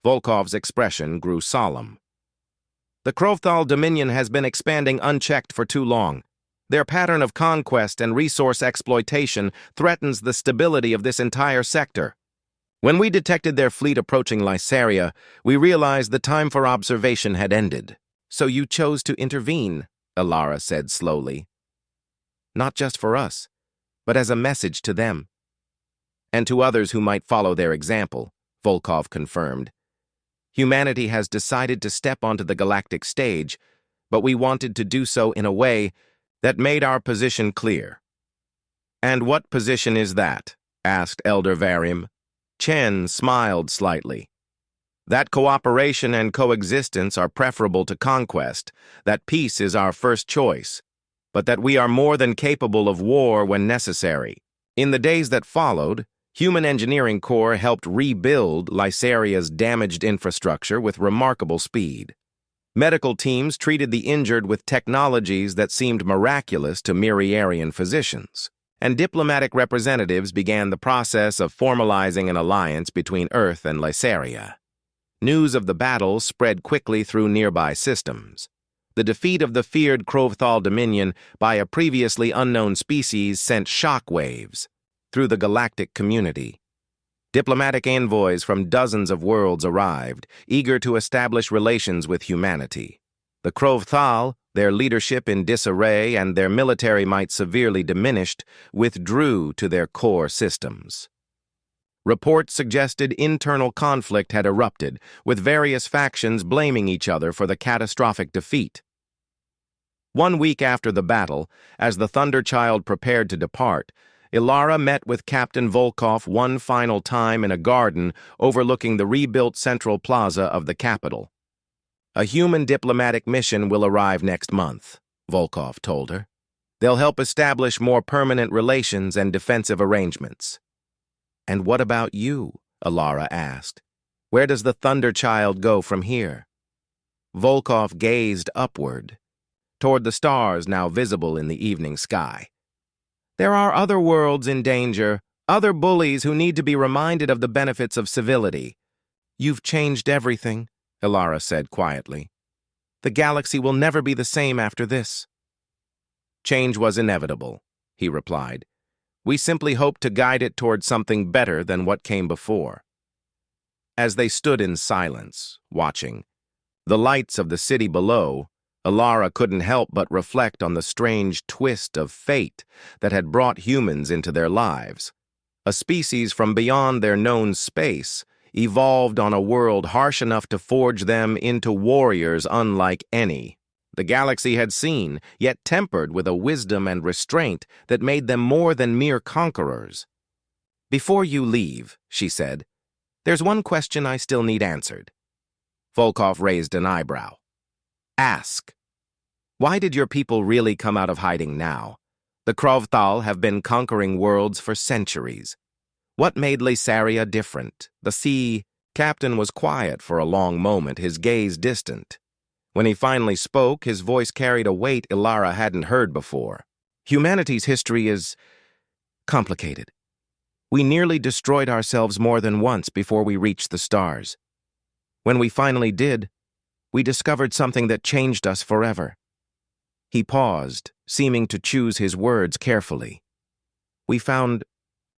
A: Volkov's expression grew solemn. "The Krovthal Dominion has been expanding unchecked for too long. Their pattern of conquest and resource exploitation threatens the stability of this entire sector. When we detected their fleet approaching Lysaria, we realized the time for observation had ended." "So you chose to intervene," Ilara said slowly. "Not just for us, but as a message to them." "And to others who might follow their example," Volkov confirmed. "Humanity has decided to step onto the galactic stage, but we wanted to do so in a way that made our position clear." "And what position is that?" asked Elder Varim. Chen smiled slightly. "That cooperation and coexistence are preferable to conquest, that peace is our first choice, but that we are more than capable of war when necessary." In the days that followed, Human Engineering Corps helped rebuild Lysaria's damaged infrastructure with remarkable speed. Medical teams treated the injured with technologies that seemed miraculous to Miriarian physicians, and diplomatic representatives began the process of formalizing an alliance between Earth and Lysaria. News of the battle spread quickly through nearby systems. The defeat of the feared Krovthal Dominion by a previously unknown species sent shockwaves through the galactic community. Diplomatic envoys from dozens of worlds arrived, eager to establish relations with humanity. The Krovthal, their leadership in disarray and their military might severely diminished, withdrew to their core systems. Reports suggested internal conflict had erupted, with various factions blaming each other for the catastrophic defeat. 1 week after the battle, as the Thunderchild prepared to depart, Ilara met with Captain Volkov one final time in a garden overlooking the rebuilt central plaza of the capital. "A human diplomatic mission will arrive next month," Volkov told her. "They'll help establish more permanent relations and defensive arrangements." "And what about you?" Ilara asked. "Where does the Thunderchild go from here?" Volkov gazed upward, toward the stars now visible in the evening sky. "There are other worlds in danger, other bullies who need to be reminded of the benefits of civility." "You've changed everything," Ilara said quietly. "The galaxy will never be the same after this." "Change was inevitable," he replied. "We simply hope to guide it toward something better than what came before." As they stood in silence, watching the lights of the city below, Ilara couldn't help but reflect on the strange twist of fate that had brought humans into their lives. A species from beyond their known space evolved on a world harsh enough to forge them into warriors unlike any the galaxy had seen, yet tempered with a wisdom and restraint that made them more than mere conquerors. "Before you leave," she said, "there's one question I still need answered." Volkov raised an eyebrow. "Ask. Why did your people really come out of hiding now? The Krovthal have been conquering worlds for centuries. What made Lysaria different?" The sea captain was quiet for a long moment, his gaze distant. When he finally spoke, his voice carried a weight Ilara hadn't heard before. "Humanity's history is complicated. We nearly destroyed ourselves more than once before we reached the stars. When we finally did, we discovered something that changed us forever." He paused, seeming to choose his words carefully. "We found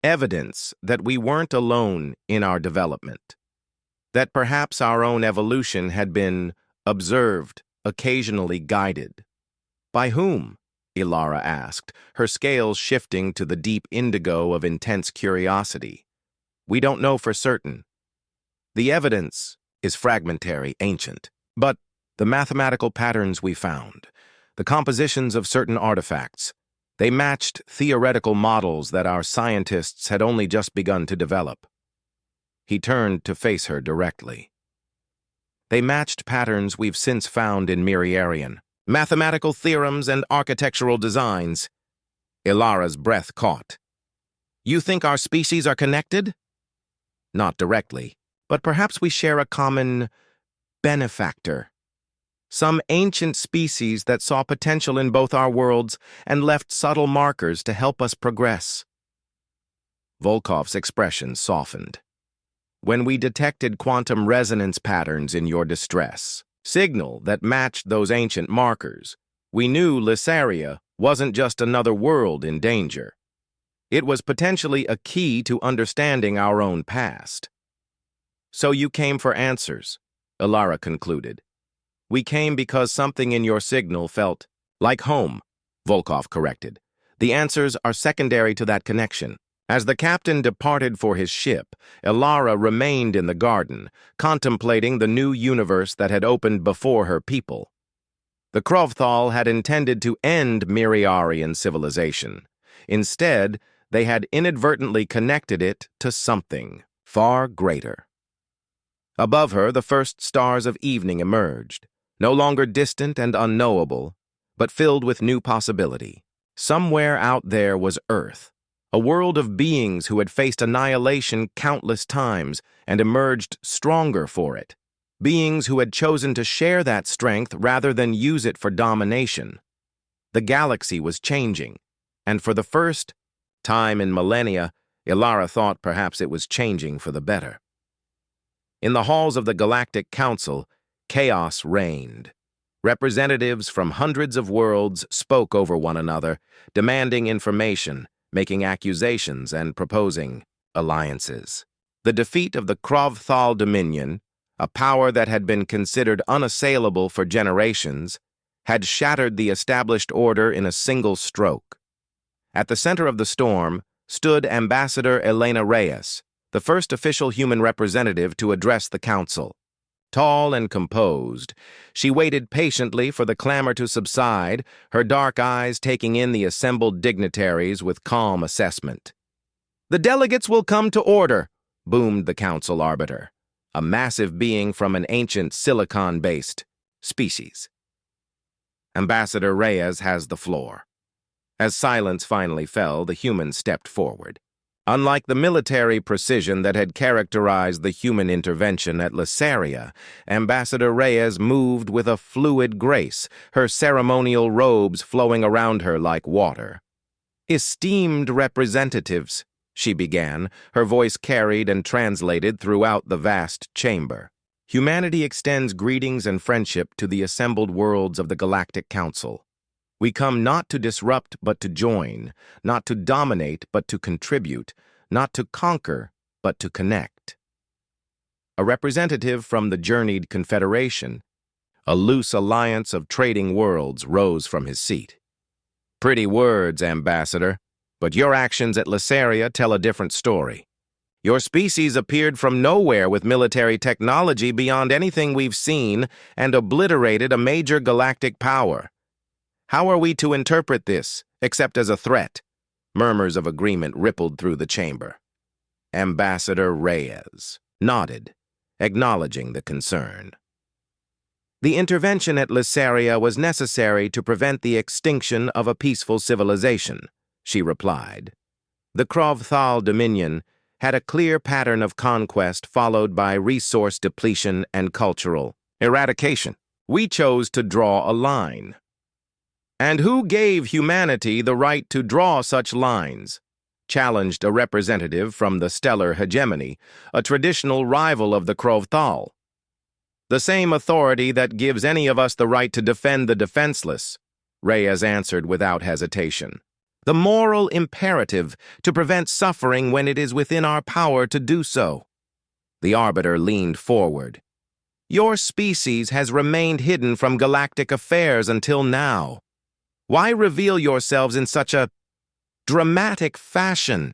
A: Evidence that we weren't alone in our development, that perhaps our own evolution had been observed, occasionally guided. By whom? Ilara asked, her scales shifting to the deep indigo of intense curiosity. We don't know for certain. The evidence is fragmentary, ancient, but the mathematical patterns we found, the compositions of certain artifacts, they matched theoretical models that our scientists had only just begun to develop. He turned to face her directly. They matched patterns we've since found in Miriarian, mathematical theorems and architectural designs. Ilara's breath caught. You think our species are connected? Not directly, but perhaps we share a common benefactor. Some ancient species that saw potential in both our worlds and left subtle markers to help us progress. Volkov's expression softened. When we detected quantum resonance patterns in your distress, signal that matched those ancient markers, we knew Lysaria wasn't just another world in danger. It was potentially a key to understanding our own past. So you came for answers, Ilara concluded. We came because something in your signal felt like home, Volkov corrected. The answers are secondary to that connection. As the captain departed for his ship, Ilara remained in the garden, contemplating the new universe that had opened before her people. The Krovthal had intended to end Miriarian civilization. Instead, they had inadvertently connected it to something far greater. Above her, the first stars of evening emerged, no longer distant and unknowable, but filled with new possibility. Somewhere out there was Earth, a world of beings who had faced annihilation countless times and emerged stronger for it. Beings who had chosen to share that strength rather than use it for domination. The galaxy was changing, and for the first time in millennia, Ilara thought perhaps it was changing for the better. In the halls of the Galactic Council, chaos reigned. Representatives from hundreds of worlds spoke over one another, demanding information, making accusations, and proposing alliances. The defeat of the Krovthal Dominion, a power that had been considered unassailable for generations, had shattered the established order in a single stroke. At the center of the storm stood Ambassador Elena Reyes, the first official human representative to address the council. Tall and composed, she waited patiently for the clamor to subside, her dark eyes taking in the assembled dignitaries with calm assessment. "The delegates will come to order," boomed the council arbiter, a massive being from an ancient silicon-based species. Ambassador Reyes has the floor. As silence finally fell, the human stepped forward. Unlike the military precision that had characterized the human intervention at Lysaria, Ambassador Reyes moved with a fluid grace, her ceremonial robes flowing around her like water. "Esteemed representatives," she began, her voice carried and translated throughout the vast chamber. "Humanity extends greetings and friendship to the assembled worlds of the Galactic Council. We come not to disrupt but to join, not to dominate but to contribute, not to conquer but to connect." A representative from the journeyed confederation, a loose alliance of trading worlds, rose from his seat. "Pretty words, Ambassador, but your actions at Lysaria tell a different story. Your species appeared from nowhere with military technology beyond anything we've seen and obliterated a major galactic power. How are we to interpret this, except as a threat?" Murmurs of agreement rippled through the chamber. Ambassador Reyes nodded, acknowledging the concern. "The intervention at Lysaria was necessary to prevent the extinction of a peaceful civilization," she replied. "The Krovthal Dominion had a clear pattern of conquest followed by resource depletion and cultural eradication. We chose to draw a line." "And who gave humanity the right to draw such lines?" challenged a representative from the stellar hegemony, a traditional rival of the Krovthal. "The same authority that gives any of us the right to defend the defenseless," Reyes answered without hesitation. the moral imperative to prevent suffering when it is within our power to do so. The Arbiter leaned forward. Your species has remained hidden from galactic affairs until now. Why reveal yourselves in such a dramatic fashion?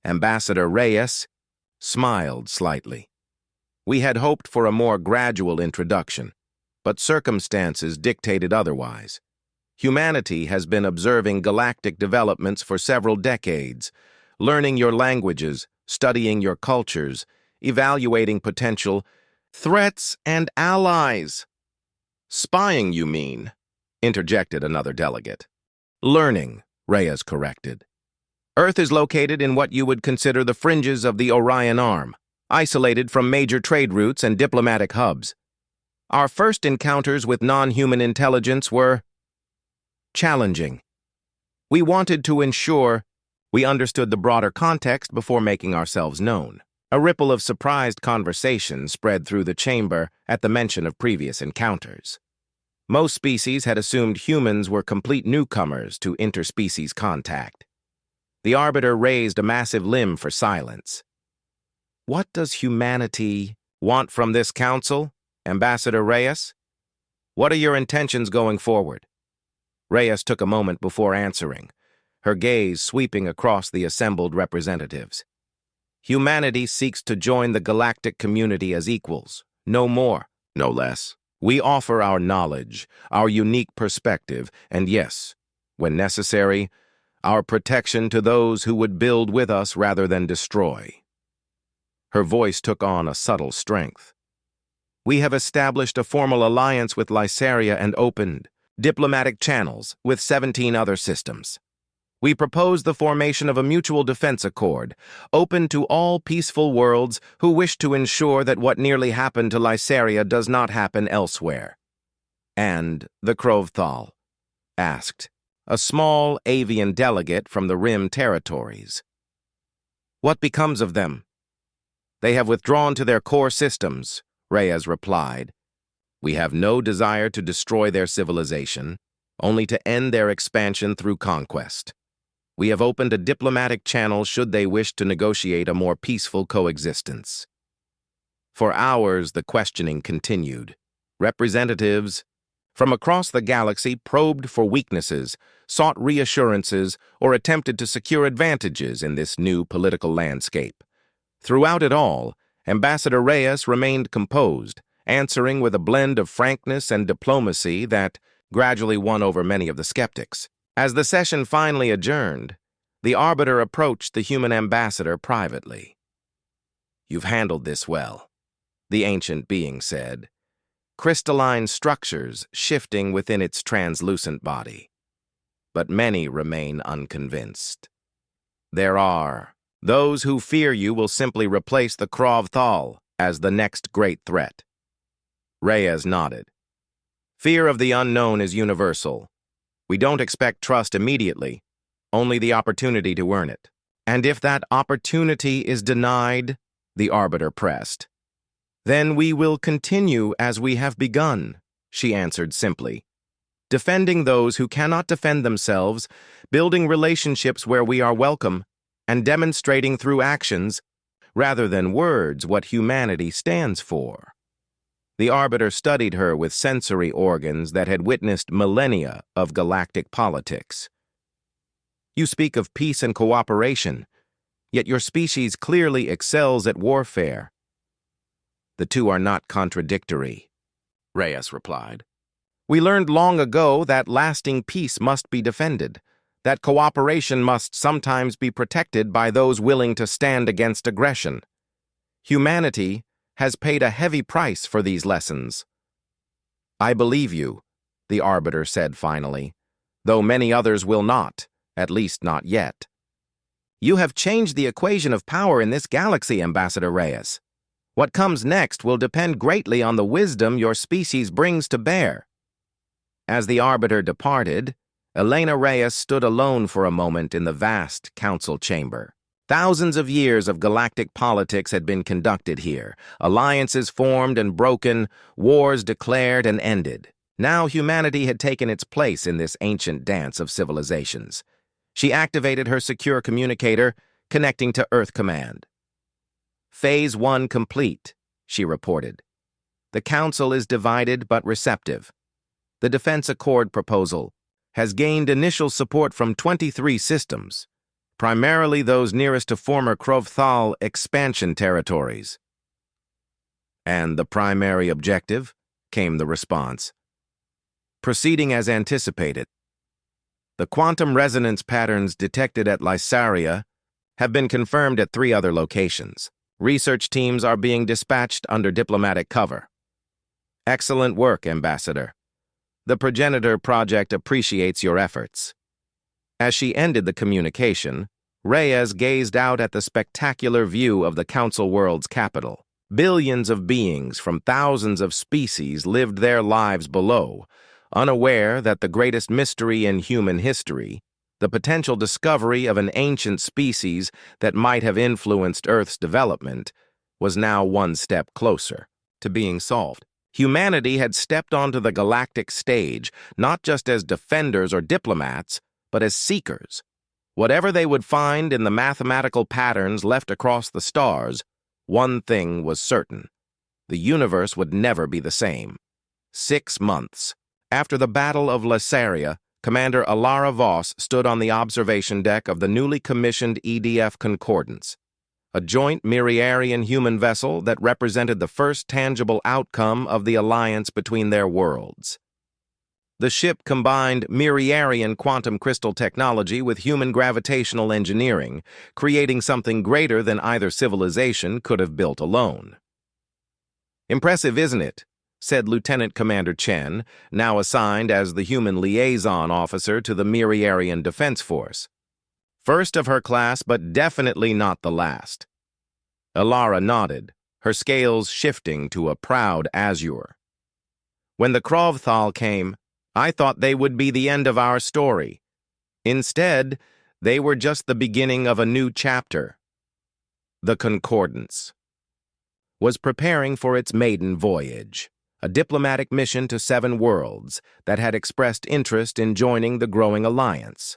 A: Ambassador Reyes smiled slightly. We had hoped for a more gradual introduction, but circumstances dictated otherwise. Humanity has been observing galactic developments for several decades, learning your languages, studying your cultures, evaluating potential threats and allies. Spying, you mean? Interjected another delegate. Learning, Reyes corrected. Earth is located in what you would consider the fringes of the Orion Arm, isolated from major trade routes and diplomatic hubs. Our first encounters with non-human intelligence were challenging. We wanted to ensure we understood the broader context before making ourselves known. A ripple of surprised conversation spread through the chamber at the mention of previous encounters. Most species had assumed humans were complete newcomers to interspecies contact. The Arbiter raised a massive limb for silence. What does humanity want from this council, Ambassador Reyes? What are your intentions going forward? Reyes took a moment before answering, her gaze sweeping across the assembled representatives. Humanity seeks to join the galactic community as equals, no more, no less. We offer our knowledge, our unique perspective, and yes, when necessary, our protection to those who would build with us rather than destroy. Her voice took on a subtle strength. We have established a formal alliance with Lysaria and opened diplomatic channels with 17 other systems. We propose the formation of a mutual defense accord, open to all peaceful worlds who wish to ensure that what nearly happened to Lysaria does not happen elsewhere. And the Krovthal asked, a small avian delegate from the Rim territories. What becomes of them? They have withdrawn to their core systems, Reyes replied. We have no desire to destroy their civilization, only to end their expansion through conquest. We have opened a diplomatic channel should they wish to negotiate a more peaceful coexistence. For hours, the questioning continued. Representatives from across the galaxy probed for weaknesses, sought reassurances, or attempted to secure advantages in this new political landscape. Throughout it all, Ambassador Reyes remained composed, answering with a blend of frankness and diplomacy that gradually won over many of the skeptics. As the session finally adjourned, the Arbiter approached the human ambassador privately. You've handled this well, the ancient being said, crystalline structures shifting within its translucent body. But many remain unconvinced. There are those who fear you will simply replace the Krovthal as the next great threat. Reyes nodded. Fear of the unknown is universal. We don't expect trust immediately, only the opportunity to earn it. And if that opportunity is denied, the Arbiter pressed, then we will continue as we have begun, she answered simply. Defending those who cannot defend themselves, building relationships where we are welcome, and demonstrating through actions, rather than words, what humanity stands for. The Arbiter studied her with sensory organs that had witnessed millennia of galactic politics. You speak of peace and cooperation, yet your species clearly excels at warfare. The two are not contradictory, Reyes replied. We learned long ago that lasting peace must be defended, that cooperation must sometimes be protected by those willing to stand against aggression. Humanity has paid a heavy price for these lessons. I believe you, the Arbiter said finally, though many others will not, at least not yet. You have changed the equation of power in this galaxy, Ambassador Reyes. What comes next will depend greatly on the wisdom your species brings to bear. As the Arbiter departed, Elena Reyes stood alone for a moment in the vast council chamber. Thousands of years of galactic politics had been conducted here, alliances formed and broken, wars declared and ended. Now humanity had taken its place in this ancient dance of civilizations. She activated her secure communicator, connecting to Earth Command. Phase 1 complete, she reported. The Council is divided but receptive. The Defense Accord proposal has gained initial support from 23 systems, primarily those nearest to former Krovthal expansion territories. And the primary objective, came the response. Proceeding as anticipated. The quantum resonance patterns detected at Lysaria have been confirmed at 3 other locations. Research teams are being dispatched under diplomatic cover. Excellent work, Ambassador. The Progenitor Project appreciates your efforts. As she ended the communication, Reyes gazed out at the spectacular view of the Council World's capital. Billions of beings from thousands of species lived their lives below, unaware that the greatest mystery in human history, the potential discovery of an ancient species that might have influenced Earth's development, was now one step closer to being solved. Humanity had stepped onto the galactic stage, not just as defenders or diplomats, but as seekers. Whatever they would find in the mathematical patterns left across the stars, one thing was certain. The universe would never be the same. 6 months. After the Battle of Lysaria, Commander Alara Voss stood on the observation deck of the newly commissioned EDF Concordance, a joint Miriarian human vessel that represented the first tangible outcome of the alliance between their worlds. The ship combined Miriarian quantum crystal technology with human gravitational engineering, creating something greater than either civilization could have built alone. "Impressive, isn't it?" said Lieutenant Commander Chen, now assigned as the human liaison officer to the Miriarian Defense Force. First of her class, but definitely not the last. Alara nodded, her scales shifting to a proud azure. "When the Krovthal came, I thought they would be the end of our story. Instead, they were just the beginning of a new chapter." The Concordance was preparing for its maiden voyage, a diplomatic mission to 7 worlds that had expressed interest in joining the growing alliance.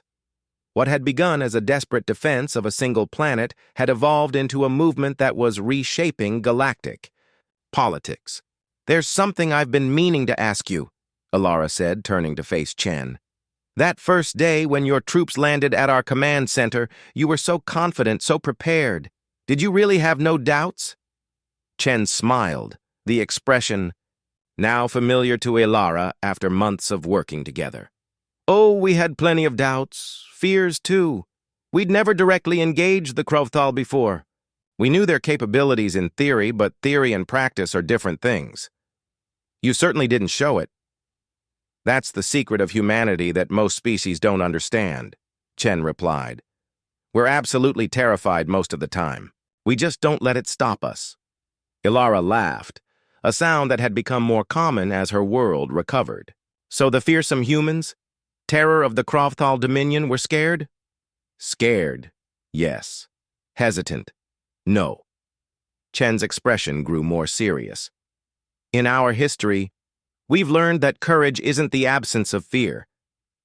A: What had begun as a desperate defense of a single planet had evolved into a movement that was reshaping galactic politics. "There's something I've been meaning to ask you," Alara said, turning to face Chen. "That first day when your troops landed at our command center, you were so confident, so prepared. Did you really have no doubts?" Chen smiled, the expression now familiar to Alara after months of working together. "Oh, we had plenty of doubts, fears too. We'd never directly engaged the Krovthal before. We knew their capabilities in theory, but theory and practice are different things. You certainly didn't show it. That's the secret of humanity that most species don't understand," Chen replied. "We're absolutely terrified most of the time. We just don't let it stop us." Alara laughed, a sound that had become more common as her world recovered. "So the fearsome humans, terror of the Krovthal Dominion, were scared?" "Scared, yes. Hesitant, no." Chen's expression grew more serious. "In our history, we've learned that courage isn't the absence of fear.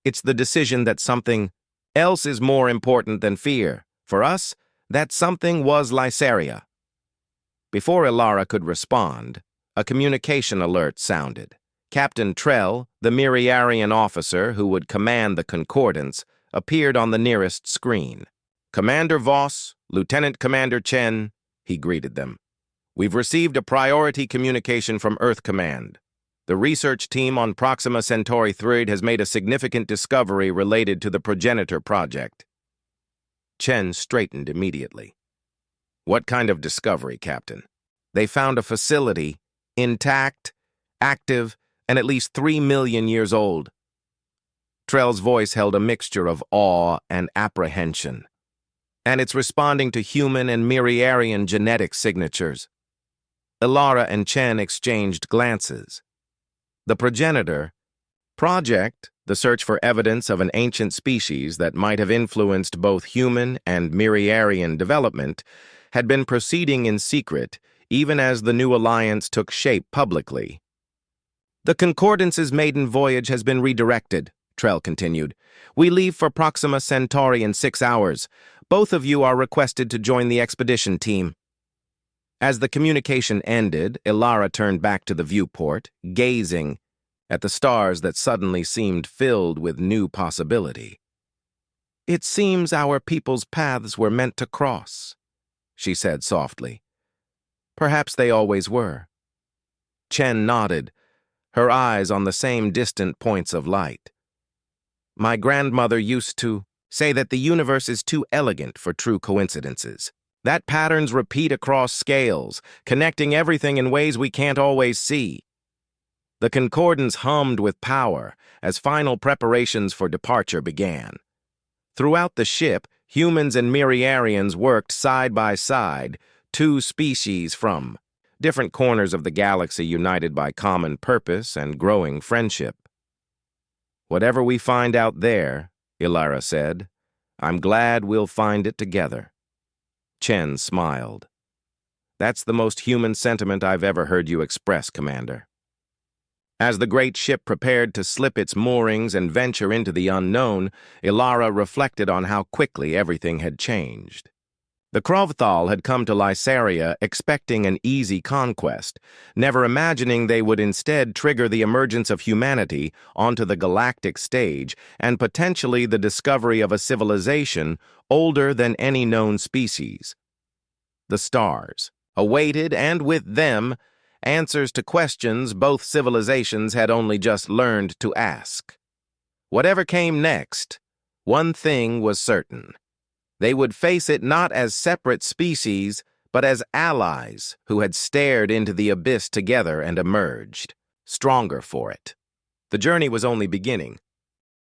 A: It's the decision that something else is more important than fear. For us, that something was Lysaria." Before Alara could respond, a communication alert sounded. Captain Trell, the Miriarian officer who would command the Concordance, appeared on the nearest screen. "Commander Voss, Lieutenant Commander Chen," he greeted them. "We've received a priority communication from Earth Command. The research team on Proxima Centauri 3 has made a significant discovery related to the Progenitor Project." Chen straightened immediately. "What kind of discovery, Captain?" "They found a facility, intact, active, and at least 3 million years old." Trell's voice held a mixture of awe and apprehension. "And it's responding to human and Miriarian genetic signatures." Alara and Chen exchanged glances. The Progenitor Project, the search for evidence of an ancient species that might have influenced both human and Miriarian development, had been proceeding in secret even as the new alliance took shape publicly. "The Concordance's maiden voyage has been redirected," Trell continued. "We leave for Proxima Centauri in 6 hours. Both of you are requested to join the expedition team." As the communication ended, Ilara turned back to the viewport, gazing at the stars that suddenly seemed filled with new possibility. "It seems our people's paths were meant to cross," she said softly. "Perhaps they always were." Chen nodded, her eyes on the same distant points of light. "My grandmother used to say that the universe is too elegant for true coincidences, that patterns repeat across scales, connecting everything in ways we can't always see." The concordance hummed with power as final preparations for departure began. Throughout the ship, humans and Miriarians worked side by side, two species from different corners of the galaxy united by common purpose and growing friendship. "Whatever we find out there," Ilara said, "I'm glad we'll find it together." Chen smiled. "That's the most human sentiment I've ever heard you express, Commander." As the great ship prepared to slip its moorings and venture into the unknown, Ilara reflected on how quickly everything had changed. The Krovthal had come to Lysaria expecting an easy conquest, never imagining they would instead trigger the emergence of humanity onto the galactic stage and potentially the discovery of a civilization older than any known species. The stars awaited, and with them, answers to questions both civilizations had only just learned to ask. Whatever came next, one thing was certain. They would face it not as separate species, but as allies who had stared into the abyss together and emerged, stronger for it. The journey was only beginning.